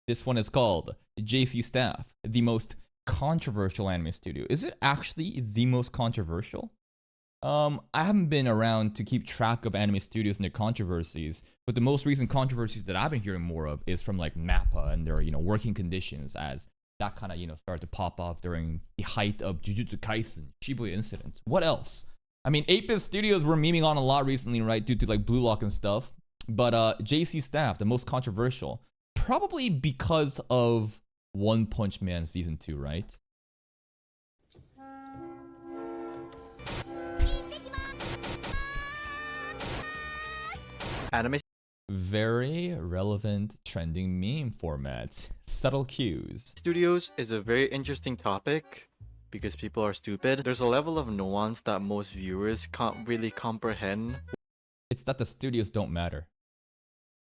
This one is called JC Staff, the most controversial anime studio. Is it actually the most controversial? I haven't been around to keep track of anime studios and their controversies, but the most recent controversies that I've been hearing more of is from like MAPPA and their, working conditions, as that kind of, started to pop off during the height of Jujutsu Kaisen, Shibuya incident. What else? I mean, 8-bit studios were memeing on a lot recently, right? Due to like Blue Lock and stuff. But JC Staff, the most controversial, probably because of One Punch Man Season 2, right? Anime Very relevant trending meme format. Subtle cues. studios is a very interesting topic because people are stupid. There's a level of nuance that most viewers can't really comprehend. It's that the studios don't matter.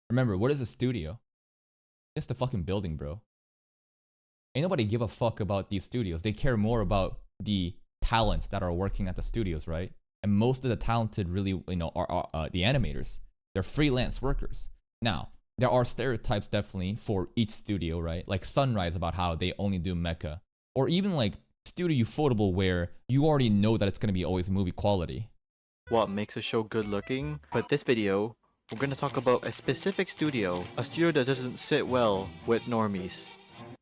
Remember, what is a studio? Just a fucking building, bro. Ain't nobody give a fuck about these studios. They care more about the talents that are working at the studios, right? And most of the talented really, are the animators. They're freelance workers. Now, there are stereotypes definitely for each studio, right? Like Sunrise about how they only do mecha. Or even like Studio Ufotable where you already know that it's going to be always movie quality. What makes a show good looking? But this video, we're gonna talk about a specific studio. A studio that doesn't sit well with normies.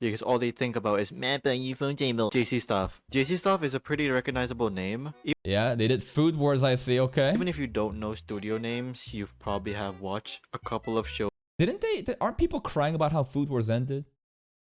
Because all they think about is JC Staff. JC Staff is a pretty recognizable name. Yeah, they did Food Wars, I see, okay. Even if you don't know studio names, you've probably have watched a couple of shows. Didn't they? Aren't people crying about how Food Wars ended?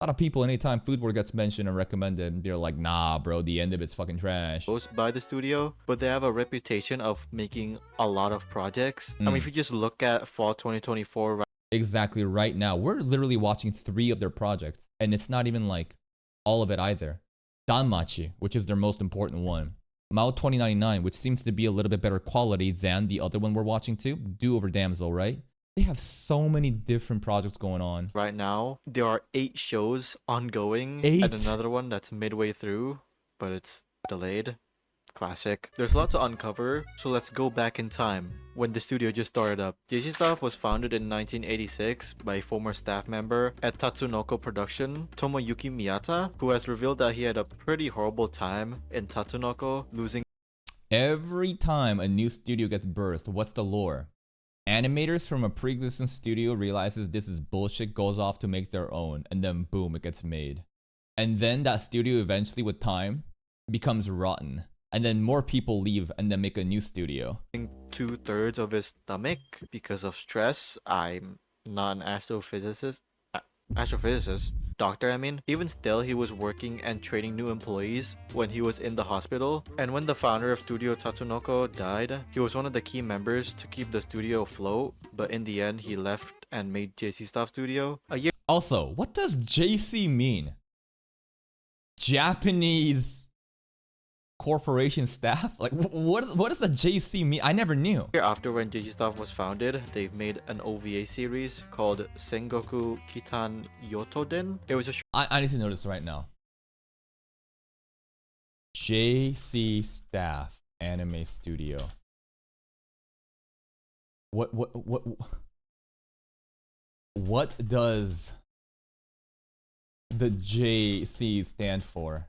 A lot of people, anytime Food Wars gets mentioned and recommended, they're like, nah, bro, the end of it's fucking trash. By the studio, but they have a reputation of making a lot of projects. I mean, if you just look at fall 2024, Exactly right now, we're literally watching 3 of their projects, and it's not even like all of it either. Danmachi, which is their most important one. Mao 2099, which seems to be a little bit better quality than the other one we're watching too. Do Over Damsel, right? They have so many different projects going on. right now, there are 8 shows ongoing. 8? And another one that's midway through, but it's delayed. Classic. There's a lot to uncover, so let's go back in time when the studio just started up. JC Staff was founded in 1986 by a former staff member at Tatsunoko Production, Tomoyuki Miyata, who has revealed that he had a pretty horrible time in Tatsunoko, losing Every time a new studio gets birthed, what's the lore? Animators from a pre-existing studio realizes this is bullshit, goes off to make their own, and then boom, it gets made. And then that studio eventually, with time, becomes rotten. And then more people leave and then make a new studio. 2/3 of his stomach because of stress. I'm not an astrophysicist. Doctor, I mean. Even still, he was working and training new employees when he was in the hospital. And when the founder of Studio Tatsunoko died, he was one of the key members to keep the studio afloat. But in the end, he left and made JC Staff Studio. A year Also, what does JC mean? Japanese corporation staff? Like, what does a JC mean? I never knew. after, when JC Staff was founded, they've made an OVA series called Sengoku Kitan Yotoden. It was a I need to know this right now. JC Staff Anime Studio. What does the JC stand for?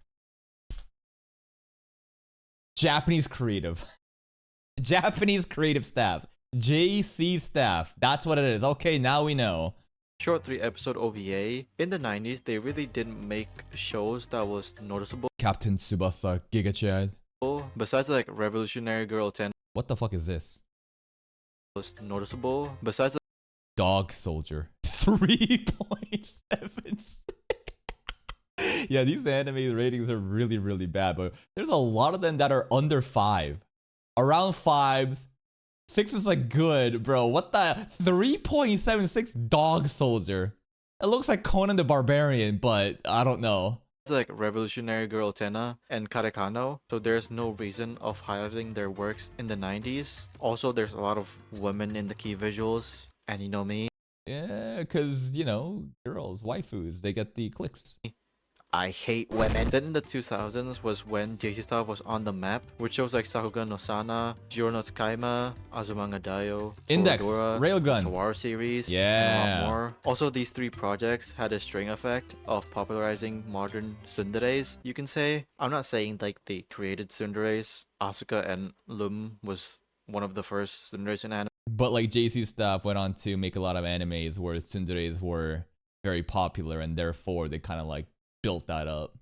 Japanese creative. Japanese creative staff. JC staff. That's what it is. Okay, now we know. short 3-episode OVA. In the 90s, they really didn't make shows that was noticeable. Captain Tsubasa Giga Chad. Besides like Revolutionary Girl 10 What the fuck is this? was noticeable. Besides like, Dog Soldier. 3.76. Yeah, these anime ratings are really, really bad, but there's a lot of them that are under 5. Around 5s. 6 is like good, bro. What the? 3.76 Dog Soldier. It looks like Conan the Barbarian, but I don't know. it's like Revolutionary Girl Tena and Karekano, so there's no reason of highlighting their works in the 90s. Also, there's a lot of women in the key visuals, and you know me, Yeah, because, girls, waifus, they get the clicks. I hate women. Then in the 2000s was when JC stuff was on the map, with shows like Sakuga no Sana, Jiro no Tsukaima, Azumanga Daioh, Index, Toradora, Railgun. Tawara series, and a Yeah. lot more. Also, these three projects had a string effect of popularizing modern tsunderes, you can say. I'm not saying like they created tsunderes. Asuka and Lum was one of the first tsunderes in anime. But like JC stuff went on to make a lot of animes where tsunderes were very popular, and therefore they kind of like built that up.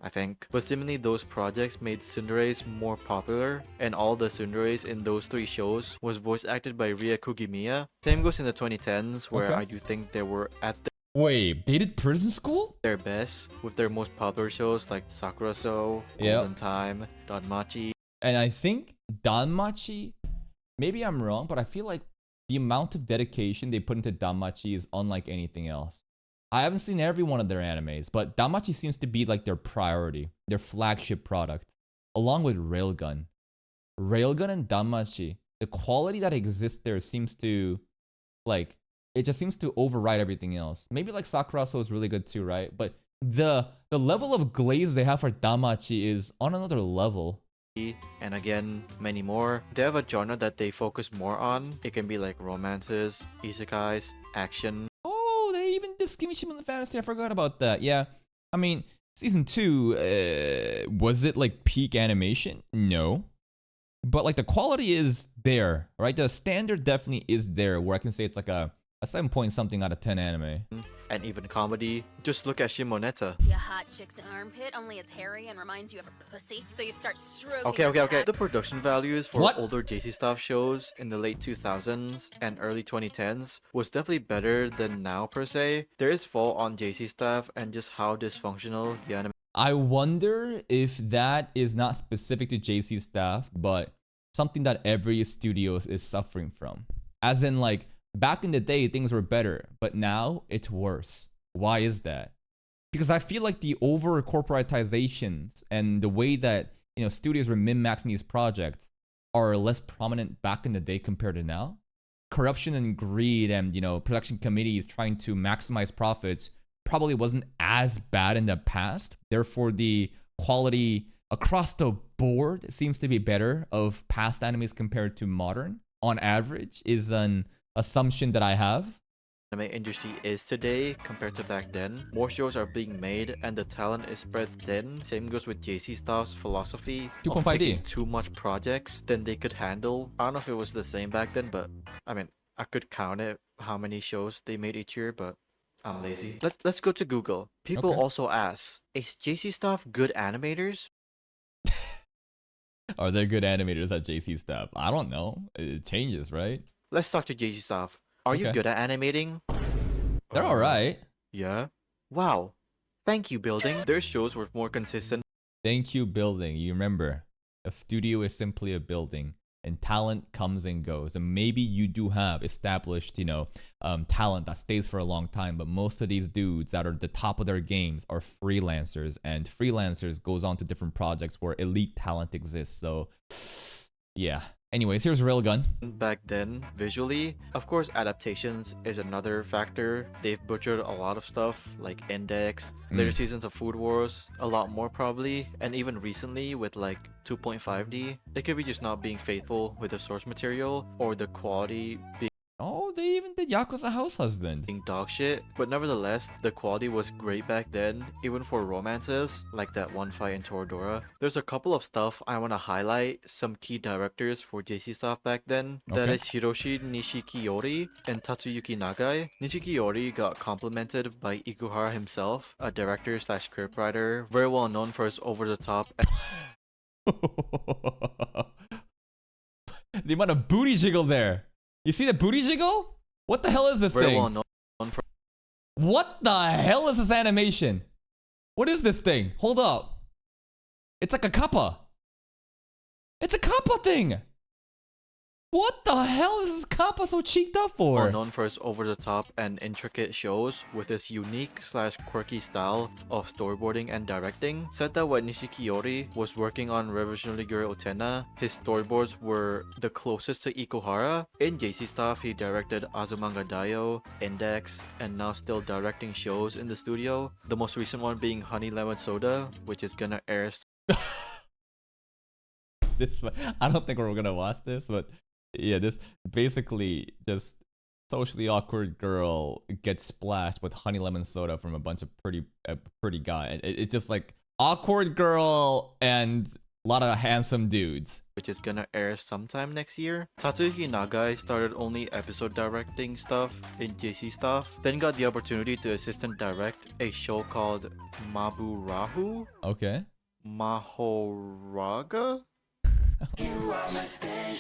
I think. But seemingly those projects made tsunderes more popular, and all the tsunderes in those three shows was voice acted by Ria Kugimiya. Same goes in the 2010s, where Okay. I do think they were at Wait, they did Prison School? their best with their most popular shows like Sakura So, Yep. Golden Time, Danmachi. And I think Danmachi, maybe I'm wrong, but I feel like the amount of dedication they put into Danmachi is unlike anything else. I haven't seen every one of their animes, but Danmachi seems to be like their priority, their flagship product, along with Railgun. Railgun and Danmachi, the quality that exists there seems to, like, it just seems to override everything else. Maybe like Sakuraso is really good too, right? But the level of glaze they have for Danmachi is on another level. And again, many more. They have a genre that they focus more on. It can be like romances, isekais, action. Oh, they even did Kimishima Fantasy. I forgot about that. Yeah. I mean, season 2, was it like peak animation? No. But like the quality is there, right? The standard definitely is there, where I can say it's like a 7 point something out of 10 anime. And even comedy. Just look at Shimoneta. See a hot chick's armpit, only it's hairy and reminds you of a pussy. So you start stroking. Okay. The production values for What? older JC Staff shows in the late 2000s and early 2010s was definitely better than now per se. There is fault on JC Staff and just how dysfunctional the anime I wonder if that is not specific to JC staff, but something that every studio is suffering from. As in, like, back in the day, things were better, but now it's worse. Why is that? Because I feel like the over corporatizations and the way that, you know, studios were min-maxing these projects are less prominent back in the day compared to now. Corruption and greed and, you know, production committees trying to maximize profits probably wasn't as bad in the past. Therefore, the quality across the board seems to be better of past animes compared to modern on average, is an assumption that I have. industry is today compared to back then. More shows are being made and the talent is spread thin. Same goes with JC Staff's philosophy of 2.5D. picking too much projects than they could handle. I don't know if it was the same back then, but I mean, I could count it how many shows they made each year, but I'm lazy. Let's go to Google. People Okay. also ask, is JC Staff good animators? Are there good animators at JC staff? I don't know. It changes, right? Let's talk to JC Staff. Are you Okay. good at animating? They're all right. Yeah. Wow. Thank you, building. Their shows were more consistent. Thank you, building. You remember, a studio is simply a building, and talent comes and goes. And maybe you do have established, you know, talent that stays for a long time. But most of these dudes that are at the top of their games are freelancers, and freelancers goes on to different projects where elite talent exists. So, yeah. Anyways, here's Railgun. Back then, visually, of course, adaptations is another factor. They've butchered a lot of stuff like Index, later seasons of Food Wars, a lot more probably, and even recently with like 2.5D. They could be just not being faithful with the source material or the quality Oh, they even did Yakuza House Husband. being dog shit, but nevertheless, the quality was great back then, even for romances, like that one fight in Toradora. There's a couple of stuff I want to highlight, some key directors for JC stuff back then. That Okay. is Hiroshi Nishikiyori and Tatsuyuki Nagai. Nishikiyori got complimented by Ikuhara himself, a director slash scriptwriter, very well known for his over-the-top The amount of booty jiggle there. You see the booty jiggle? What the hell is this very thing? well known for What the hell is this animation? What is this thing? Hold up. It's like a kappa. It's a kappa thing. What the hell is this Kappa so cheeked up Well for? known for his over-the-top and intricate shows with his unique/quirky style of storyboarding and directing, said that when Nishikiori was working on Revolutionary Girl Utena, his storyboards were the closest to Ikuhara. In JC stuff, he directed Azumanga Daioh, Index, and now still directing shows in the studio. The most recent one being Honey Lemon Soda, which is gonna air This I don't think we're gonna watch this, but yeah, this basically just socially awkward girl gets splashed with honey lemon soda from a bunch of pretty guy. It's just like awkward girl and a lot of handsome dudes. which is gonna air sometime next year. Tatsuki Nagai started only episode directing stuff in JC stuff, then got the opportunity to assistant direct a show called Maburahu? Okay. Mahoraga?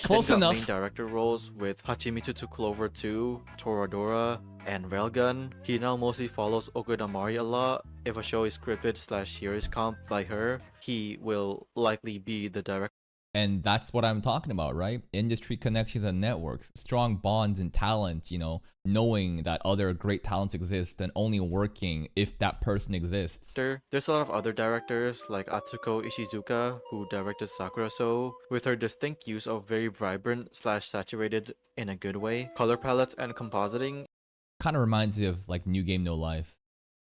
Close Then got enough. main director roles with Hachimitsu to Clover 2, Toradora, and Railgun. He now mostly follows Okudamari a lot. If a show is scripted/series comp by her, he will likely be the director. And that's what I'm talking about, right? Industry connections and networks, strong bonds and talent, you know, knowing that other great talents exist and only working if that person exists. There's a lot of other directors like Atsuko Ishizuka, who directed Sakura So, with her distinct use of very vibrant/saturated in a good way color palettes and compositing. Kind of reminds me of like New Game No Life.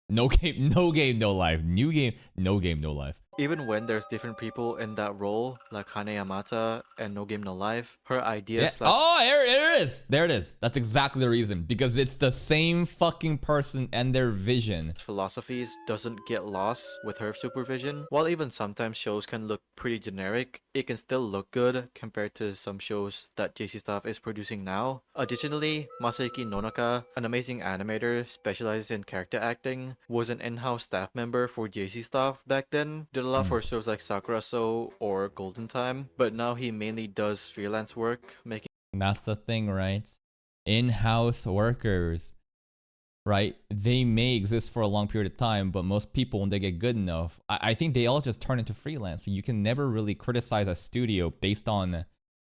No game, no game, no life. New game, no game, no life. Even when there's different people in that role, like Hane Yamata and No Game No Life, her ideas Yeah. Oh, there it is. There it is. That's exactly the reason. Because it's the same fucking person and their vision. philosophies doesn't get lost with her supervision. While even sometimes shows can look pretty generic, it can still look good compared to some shows that JC Staff is producing now. Additionally, Masayuki Nonaka, an amazing animator specialized in character acting, was an in-house staff member for JC Staff back then. Did a lot for shows like Sakura So or Golden Time, but now he mainly does freelance work, making And that's the thing, right? In-house workers, right? They may exist for a long period of time, but most people, when they get good enough, I think they all just turn into freelance. You can never really criticize a studio based on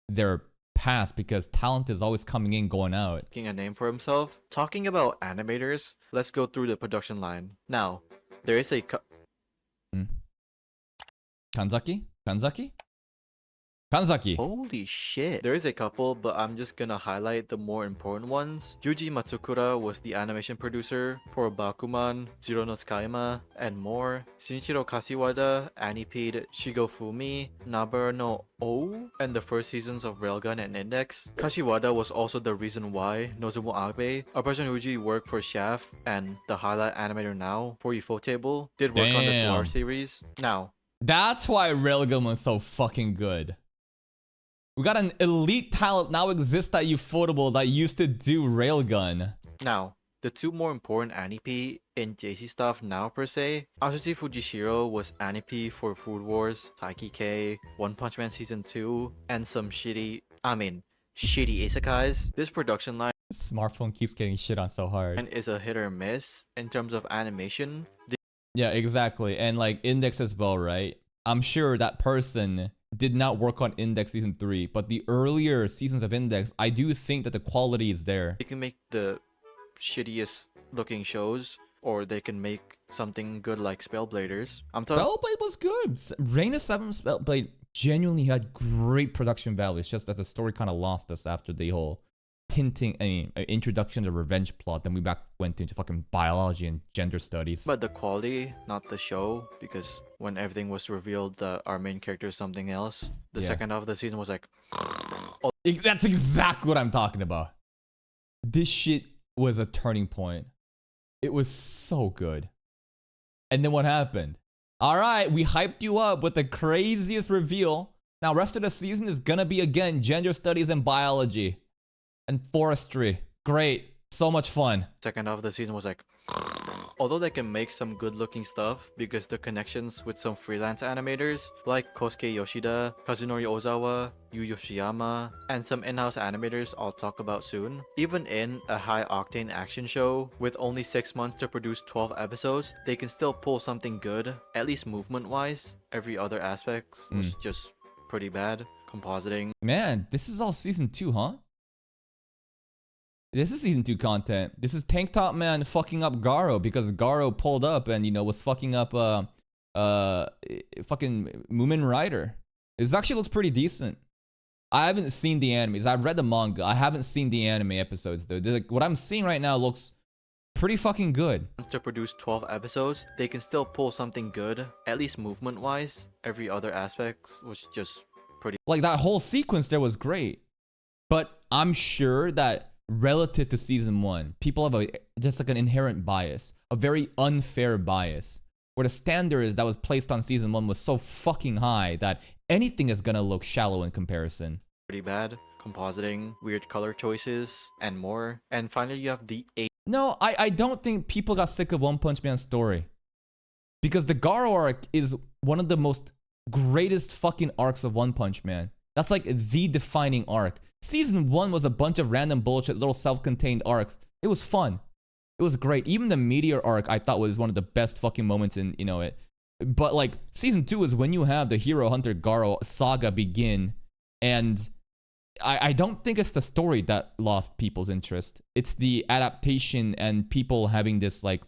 their past because talent is always coming in, going out. a name for himself. Talking about animators, let's go through the production line. Now, there is a Kanzaki? Kanzaki? Kanzaki. holy shit. There is a couple, but I'm just gonna highlight the more important ones. Yuji Matsukura was the animation producer for Bakuman, Zero no Tsukaima, and more. Shinichiro Kashiwada animated Shigofumi, Nabara no O, and the first seasons of Railgun and Index. Kashiwada was also the reason why Nozomu Abe, a person who usually worked for Shaft and the highlight animator now for Ufotable, did work on the 2-hour series. Now, That's why Railgun was so fucking good. We got an elite talent now exists at Ufotable that used to do Railgun. Now, the two more important Anipy in JC stuff now per se, Asushi Fujishiro was Anipy for Food Wars, Taiki K, One Punch Man Season 2, and some shitty isekais. This production line Smartphone keeps getting shit on so hard. is a hit or miss in terms of animation. Yeah, exactly. And like Index as well, right? I'm sure that person did not work on Index Season 3, but the earlier seasons of Index, I do think that the quality is there. They can make the shittiest looking shows, or they can make something good like Spellbladers. I'm talking Spellblade was good. Reign 7 Spellblade genuinely had great production value. It's just that the story kind of lost us after the whole introduction to revenge plot. Then we went into fucking biology and gender studies. but the quality, not the show, because when everything was revealed that our main character is something else, the Yeah. second half of the season was like, That's exactly what I'm talking about. This shit was a turning point. It was so good. And then what happened? All right, we hyped you up with the craziest reveal. Now, rest of the season is gonna be again gender studies and biology and forestry. Great, so much fun. second half of the season was like, although they can make some good looking stuff because the connections with some freelance animators like Kosuke Yoshida, Kazunori Ozawa, Yu Yoshiyama, and some in-house animators I'll talk about soon. Even in a high octane action show with only 6 months to produce 12 episodes, they can still pull something good, at least movement wise. Every other aspect was just pretty bad. compositing. Man, this is all season 2, huh? This is season 2 content. This is Tank Top Man fucking up Garo because Garo pulled up and, you know, was fucking up fucking Moomin Rider. This actually looks pretty decent. I haven't seen the animes. I've read the manga. I haven't seen the anime episodes though. Like, what I'm seeing right now looks pretty fucking good. To produce 12 episodes, they can still pull something good, at least movement wise. Every other aspect was just pretty. Like that whole sequence there was great. But I'm sure that relative to season 1, people have just like an inherent bias, a very unfair bias, where the standards that was placed on season 1 was so fucking high that anything is gonna look shallow in comparison. Pretty bad. Compositing, weird color choices, and more. And finally, you have the No, I don't think people got sick of One Punch Man's story. Because the Garo arc is one of the most greatest fucking arcs of One Punch Man. That's like the defining arc. Season 1 was a bunch of random bullshit, little self-contained arcs. It was fun. It was great. Even the Meteor arc I thought was one of the best fucking moments in, you know, it. But like, season 2 is when you have the Hero Hunter Garo saga begin, and I don't think it's the story that lost people's interest. It's the adaptation and people having this like,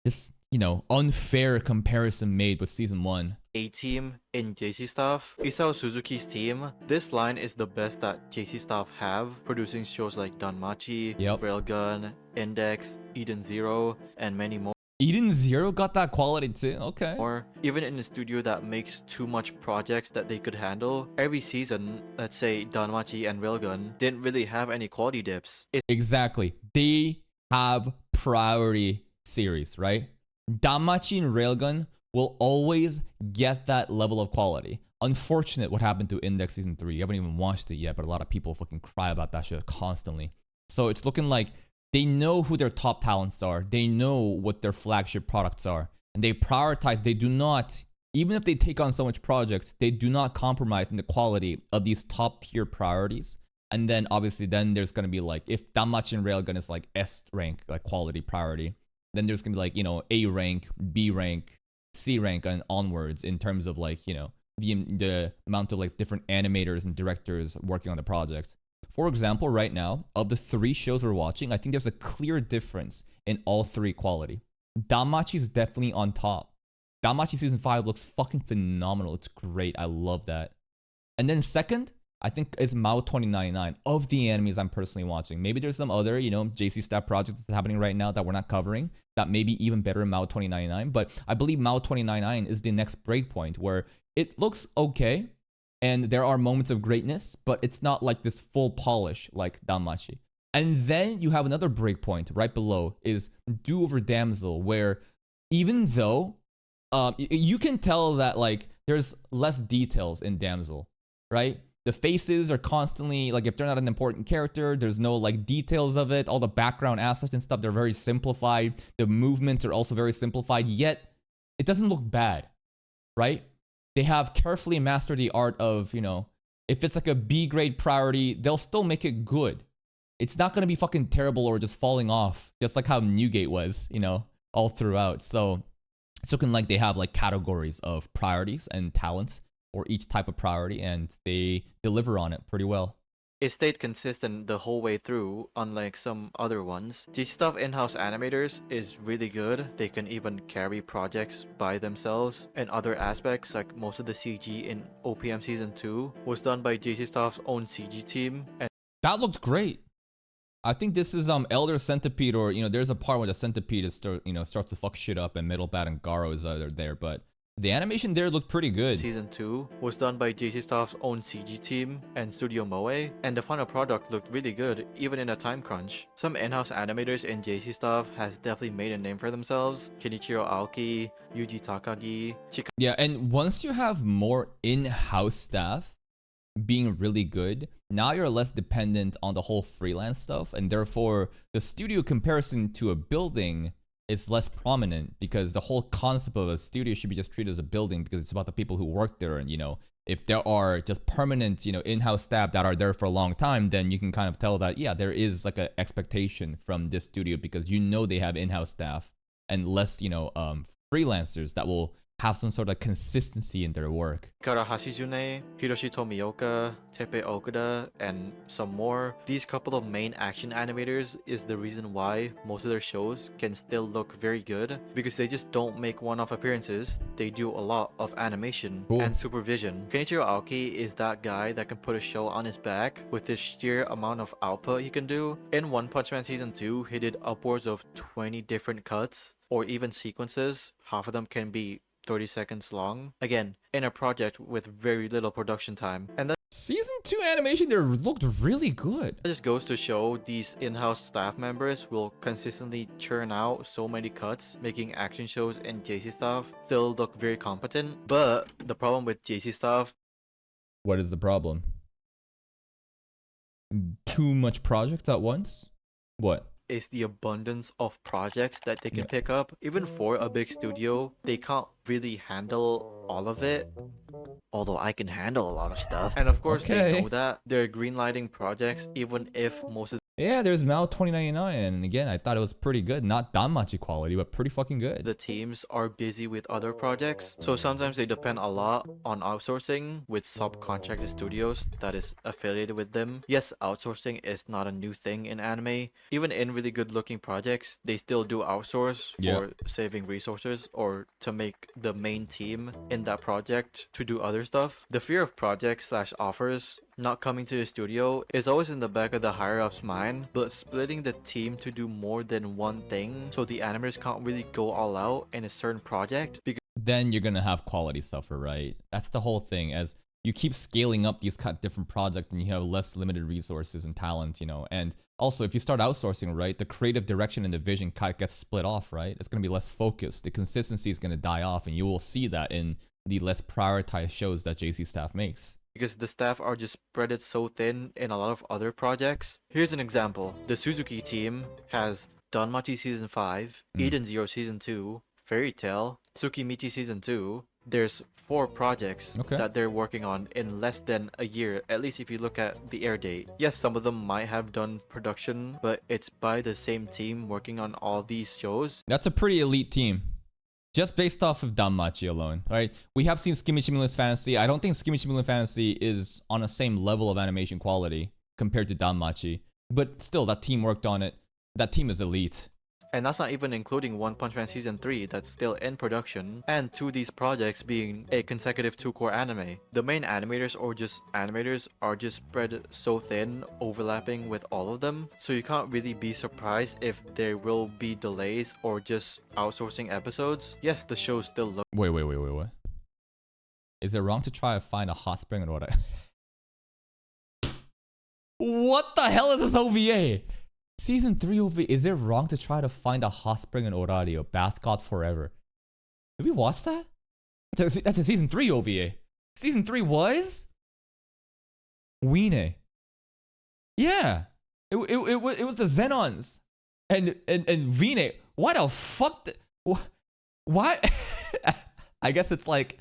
this, you know, unfair comparison made with season 1. A-team in JC Staff. Isao Suzuki's team. This line is the best that JC Staff have, producing shows like Danmachi, Yep. Railgun, Index, Eden Zero, and many more. Eden Zero got that quality too. Okay. Or even in a studio that makes too much projects that they could handle, every season, let's say Danmachi and Railgun, didn't really have any quality dips. Exactly. They have priority series, right? Danmachi and Railgun will always get that level of quality. Unfortunate what happened to Index Season 3. You haven't even watched it yet, but a lot of people fucking cry about that shit constantly. So it's looking like they know who their top talents are. They know what their flagship products are. And they prioritize. They do not, even if they take on so much projects, they do not compromise in the quality of these top tier priorities. And then obviously then there's going to be like, if Danmachi and Railgun is like S rank, like quality priority, then there's going to be like, you know, A rank, B rank, C rank, and onwards in terms of like, you know, the amount of like different animators and directors working on the projects. For example, right now, of the 3 shows we're watching, I think there's a clear difference in all 3 quality. Danmachi is definitely on top. Danmachi Season 5 looks fucking phenomenal. It's great. I love that. And then second, I think it's Mao 2099 of the animes I'm personally watching. Maybe there's some other, you know, JC Staff projects that's happening right now that we're not covering that may be even better than Mao 2099. But I believe Mao 2099 is the next breakpoint where it looks okay. And there are moments of greatness, but it's not like this full polish like Danmachi. And then you have another breakpoint right below is Do Over Damsel, where even though you can tell that like there's less details in Damsel, right? The faces are constantly, like if they're not an important character, there's no like details of it. All the background assets and stuff, they're very simplified. The movements are also very simplified, yet it doesn't look bad, right? They have carefully mastered the art of, you know, if it's like a B grade priority, they'll still make it good. It's not going to be fucking terrible or just falling off, just like how Newgate was, you know, all throughout. So it's looking like they have like categories of priorities and talents for each type of priority, and they deliver on it pretty well. It stayed consistent the whole way through, unlike some other ones. JC Staff in-house animators is really good. They can even carry projects by themselves. And other aspects, like most of the CG in OPM Season 2, was done by JC Staff's own CG team. And that looked great. I think this is Elder Centipede, or, you know, there's a part where the Centipede is starts to fuck shit up and Middle Bat and Garo is there, but the animation there looked pretty good. Season 2 was done by JC Staff's own CG team and Studio Moe, and the final product looked really good even in a time crunch. Some in-house animators in JC Staff has definitely made a name for themselves. Kenichiro Aoki, Yuji Takagi, Yeah, and once you have more in-house staff being really good, now you're less dependent on the whole freelance stuff, and therefore the studio comparison to a building is less prominent, because the whole concept of a studio should be just treated as a building, because it's about the people who work there. And, you know, if there are just permanent, you know, in-house staff that are there for a long time, then you can kind of tell that, yeah, there is like an expectation from this studio, because you know they have in-house staff and less, you know, freelancers that will have some sort of consistency in their work. Kara Hashizune, Hiroshi Tomioka, Tepe Okuda, and some more. These couple of main action animators is the reason why most of their shows can still look very good, because they just don't make one-off appearances, they do a lot of animation and supervision. Kenichiro Aoki is that guy that can put a show on his back with the sheer amount of output he can do. In One Punch Man Season 2, he did upwards of 20 different cuts or even sequences. Half of them can be 30 seconds long. Again, in a project with very little production time. And that Season 2 animation there looked really good. just goes to show these in-house staff members will consistently churn out so many cuts, making action shows and JC stuff still look very competent. But the problem with JC stuff, What is the problem? Too much projects at once? What? is the abundance of projects that they can pick up. Even for a big studio, they can't really handle all of it. Although I can handle a lot of stuff. And of course they know that. They're greenlighting projects even if most of Yeah, there's Mal 2099, and again, I thought it was pretty good. Not danmachi quality, but pretty fucking good. the teams are busy with other projects. So sometimes they depend a lot on outsourcing with subcontracted studios that is affiliated with them. Yes, outsourcing is not a new thing in anime. Even in really good looking projects, they still do outsource for saving resources or to make the main team in that project to do other stuff. The fear of projects slash offers not coming to the studio is always in the back of the higher ups mind, but splitting the team to do more than one thing so the animators can't really go all out in a certain project, because Then you're gonna have quality suffer, right? That's the whole thing. As you keep scaling up these different projects and you have less limited resources and talent, you know. And also, if you start outsourcing, right, the creative direction and the vision kind of gets split off, right? It's gonna be less focused. The consistency is gonna die off, and you will see that in the less prioritized shows that JC staff makes. because the staff are just spread so thin in a lot of other projects. Here's an example. The Suzuki team has Danmachi Season 5, Eden Zero Season 2, Fairy Tail, Tsukimichi Season 2. There's 4 projects that they're working on in less than a year, at least if you look at the air date. Yes, some of them might have done production, but it's by the same team working on all these shows. That's a pretty elite team. Just based off of Danmachi alone, right? We have seen Skimmy Shimulus Fantasy. I don't think Skimmy Shimulus Fantasy is on the same level of animation quality compared to Danmachi. But still, that team worked on it. That team is elite. And that's not even including One Punch Man Season 3 that's still in production, and 2 of these projects being a consecutive 2-core anime. The main animators are just spread so thin, overlapping with all of them, so you can't really be surprised if there will be delays or just outsourcing episodes. Yes, the show still looks Wait, what? Is it wrong to try to find a hot spring in what? What the hell is this OVA? Season 3 OVA. Is it wrong to try to find a hot spring in Orario? Bath God Forever. Did we watch that? That's a Season 3 OVA. Season 3 was? Weene. Yeah. It was the Zenons. And Weene. Why the fuck? Why? I guess it's like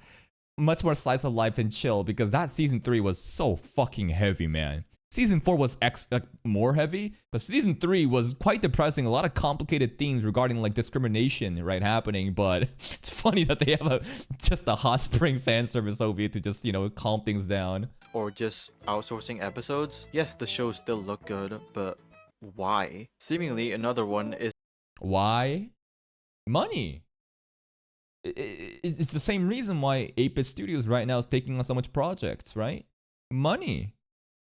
much more slice of life and chill, because that Season 3 was so fucking heavy, man. Season 4 was more heavy, but Season 3 was quite depressing. A lot of complicated themes regarding like discrimination, right, happening. But it's funny that they have just a hot spring fan service OVA to just, you know, calm things down. or just outsourcing episodes. Yes, the shows still look good, but why? Seemingly another one is Why? Money. It's the same reason why 8-Bit Studios right now is taking on so much projects, right? Money.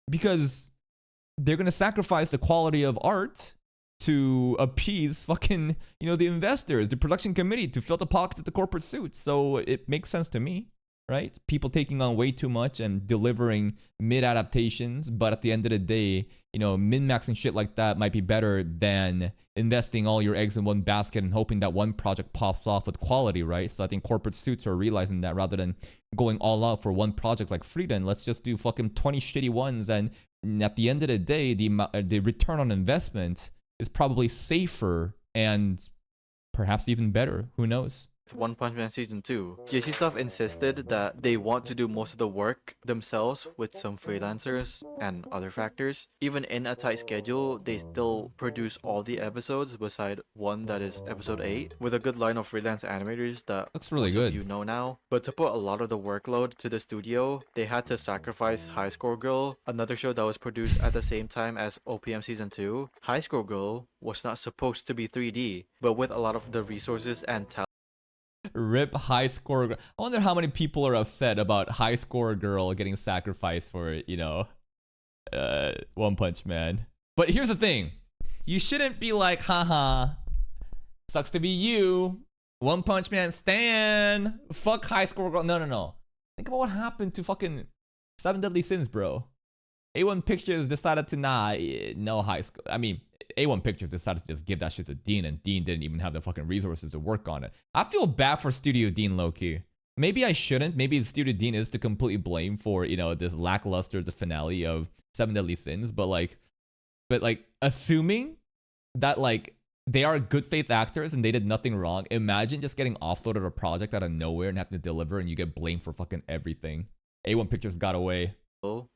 Because they're gonna sacrifice the quality of art to appease fucking, you know, the investors, the production committee, to fill the pockets of the corporate suits. So it makes sense to me, right? People taking on way too much and delivering mid adaptations, but at the end of the day, you know, min-maxing shit like that might be better than investing all your eggs in one basket and hoping that one project pops off with quality, right? So I think corporate suits are realizing that rather than going all out for one project like Frieden, let's just do fucking 20 shitty ones, and at the end of the day, the return on investment is probably safer and perhaps even better. Who knows? One Punch Man Season 2. JC Staff insisted that they want to do most of the work themselves with some freelancers and other factors. Even in a tight schedule, they still produce all the episodes beside one that is episode 8 with a good line of freelance animators that Looks really most good. of you know now. But to put a lot of the workload to the studio, they had to sacrifice High Score Girl, another show that was produced at the same time as OPM Season 2. High Score Girl was not supposed to be 3D, but with a lot of the resources and talent Rip high score. I wonder how many people are upset about high score girl getting sacrificed for, One Punch Man. But here's the thing. You shouldn't be like, haha, sucks to be you. One Punch Man stan. Fuck high score girl. No. Think about what happened to fucking Seven Deadly Sins, bro. A1 Pictures decided to no high school. I mean, A1 Pictures decided to just give that shit to Dean, and Dean didn't even have the fucking resources to work on it. I feel bad for Studio Dean, low-key. Maybe I shouldn't. Maybe Studio Dean is to completely blame for, this lackluster the finale of Seven Deadly Sins, but assuming that they are good faith actors and they did nothing wrong. Imagine just getting offloaded a project out of nowhere and having to deliver, and you get blamed for fucking everything. A1 Pictures got away.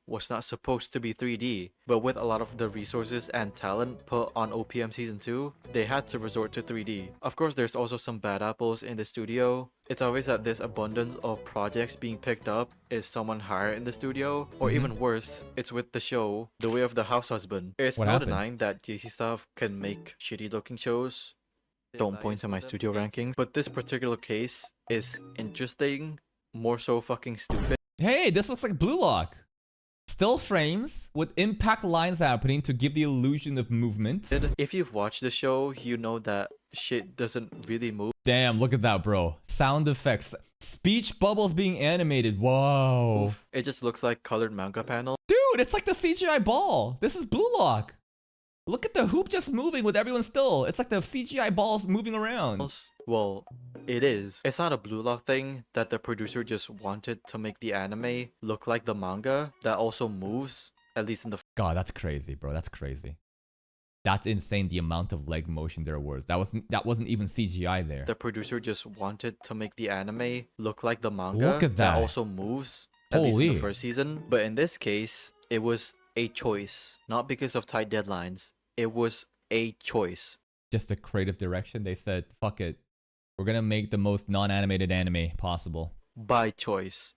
was not supposed to be 3D, but with a lot of the resources and talent put on OPM Season 2, they had to resort to 3D. Of course, there's also some bad apples in the studio. It's obvious that this abundance of projects being picked up is someone higher in the studio, or even worse, it's with the show The Way of the House Husband. It's What no happened? denying that JC Staff can make shitty looking shows. Don't point to my studio rankings, but this particular case is interesting, more so fucking stupid. Hey, this looks like Blue Lock. Still frames with impact lines happening to give the illusion of movement. If you've watched the show, you know that shit doesn't really move. Damn, look at that, bro. Sound effects. Speech bubbles being animated. Whoa. It just looks like colored manga panels. Dude, it's like the CGI ball. This is Blue Lock. Look at the hoop just moving with everyone still. It's like the CGI balls moving around. Well, it is. It's not a Blue Lock thing that the producer just wanted to make the anime look like the manga that also moves, at least in the God, that's crazy, bro. That's crazy. That's insane, the amount of leg motion there was. That wasn't even CGI there. The producer just wanted to make the anime look like the manga Look at that. also moves, at least in Holy. the first season. But in this case, it was a choice, not because of tight deadlines. It was a choice. Just a creative direction. They said, fuck it. We're gonna make the most non-animated anime possible. By choice.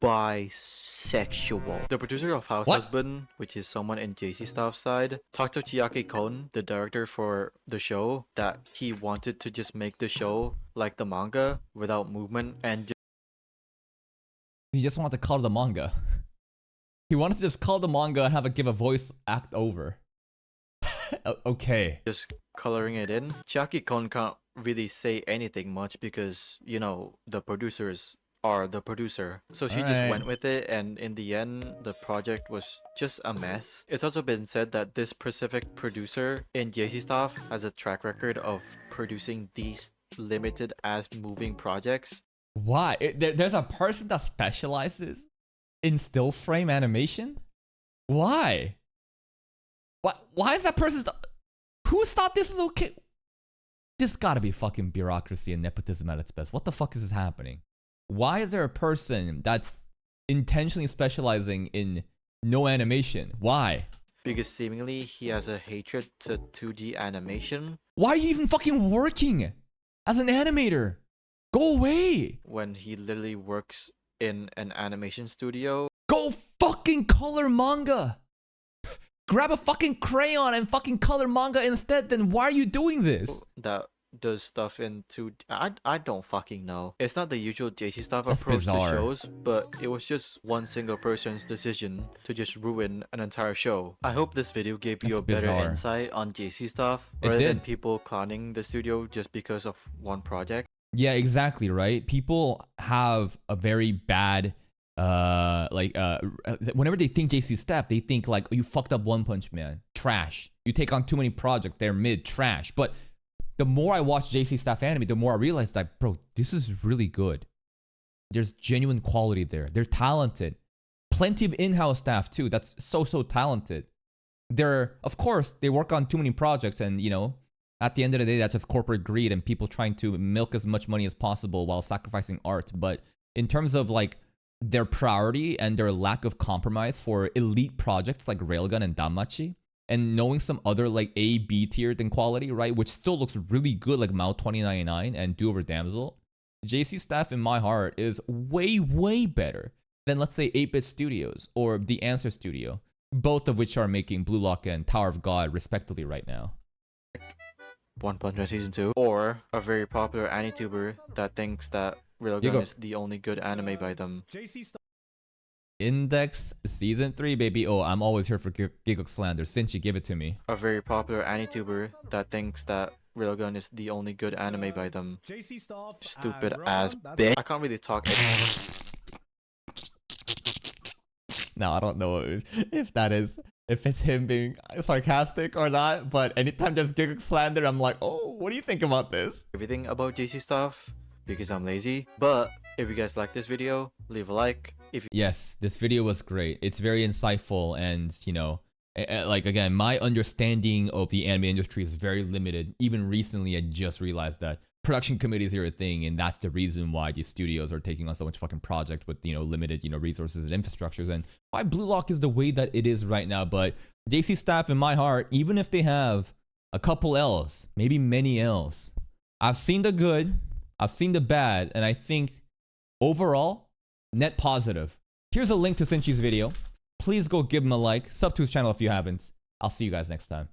Bisexual. The producer of House What? Husband, which is someone in JC Staff's side, talked to Chiaki Kon, the director for the show, that he wanted to just make the show like the manga without movement and He just wanted to color the manga. He wanted to just color the manga and have it give a voice act over. Okay. just coloring it in. Chiaki Kon can't really say anything much because, the producers are the producer. So she just Alright. went with it, and in the end, the project was just a mess. It's also been said that this specific producer in JC Staff has a track record of producing these limited as moving projects. Why? There's a person that specializes in still frame animation? Why? Why is that person... Who's thought this is okay? This gotta be fucking bureaucracy and nepotism at its best. What the fuck is happening? Why is there a person that's intentionally specializing in no animation? Why? Because seemingly he has a hatred to 2D animation. Why are you even fucking working as an animator? Go away! When he literally works in an animation studio. Go fucking color manga! Grab a fucking crayon and fucking color manga instead, then why are you doing this? That does stuff in 2D. I don't fucking know. It's not the usual JC Staff That's approach bizarre. to shows, but it was just one single person's decision to just ruin an entire show. I hope this video gave you That's a better bizarre. insight on JC Staff, It rather than did. people clowning the studio just because of one project. Yeah, exactly, right? People have a very bad whenever they think JC Staff, they think like, oh, you fucked up One Punch Man, trash. You take on too many projects, they're mid, trash. But the more I watch JC Staff anime, the more I realize that, bro, this is really good. There's genuine quality there. They're talented. Plenty of in-house staff too. That's so talented. Of course, they work on too many projects, and At the end of the day, that's just corporate greed and people trying to milk as much money as possible while sacrificing art. But in terms of like their priority and their lack of compromise for elite projects like Railgun and Danmachi, and knowing some other like A, B tier than quality, right, which still looks really good like Mao 2099 and Do Over Damsel, JC Staff in my heart is way, way better than let's say 8-Bit Studios or The Answer Studio, both of which are making Blue Lock and Tower of God respectively right now. One Punch Man Season 2, or a very popular AniTuber that thinks that Railgun is the only good anime by them. Index Season 3, baby. Oh, I'm always here for Giggle Slander. SinChi, give it to me. A very popular AniTuber that thinks that Railgun is the only good anime by them. Stupid ass bitch. I can't really talk. Now, I don't know if that is, if it's him being sarcastic or not, but anytime there's Giggle Slander, I'm like, oh, what do you think about this? Everything about JC Stuff because I'm lazy. But if you guys like this video, leave a like. Yes, this video was great. It's very insightful, and you know, like again, my understanding of the anime industry is very limited. Even recently, I just realized that production committees are a thing, and that's the reason why these studios are taking on so much fucking project with, you know, limited, you know, resources and infrastructures, and why Blue Lock is the way that it is right now. But JC Staff in my heart, even if they have a couple L's, maybe many L's, I've seen the good, I've seen the bad, and I think overall, net positive. Here's a link to SinChi's video. Please go give him a like, sub to his channel if you haven't. I'll see you guys next time.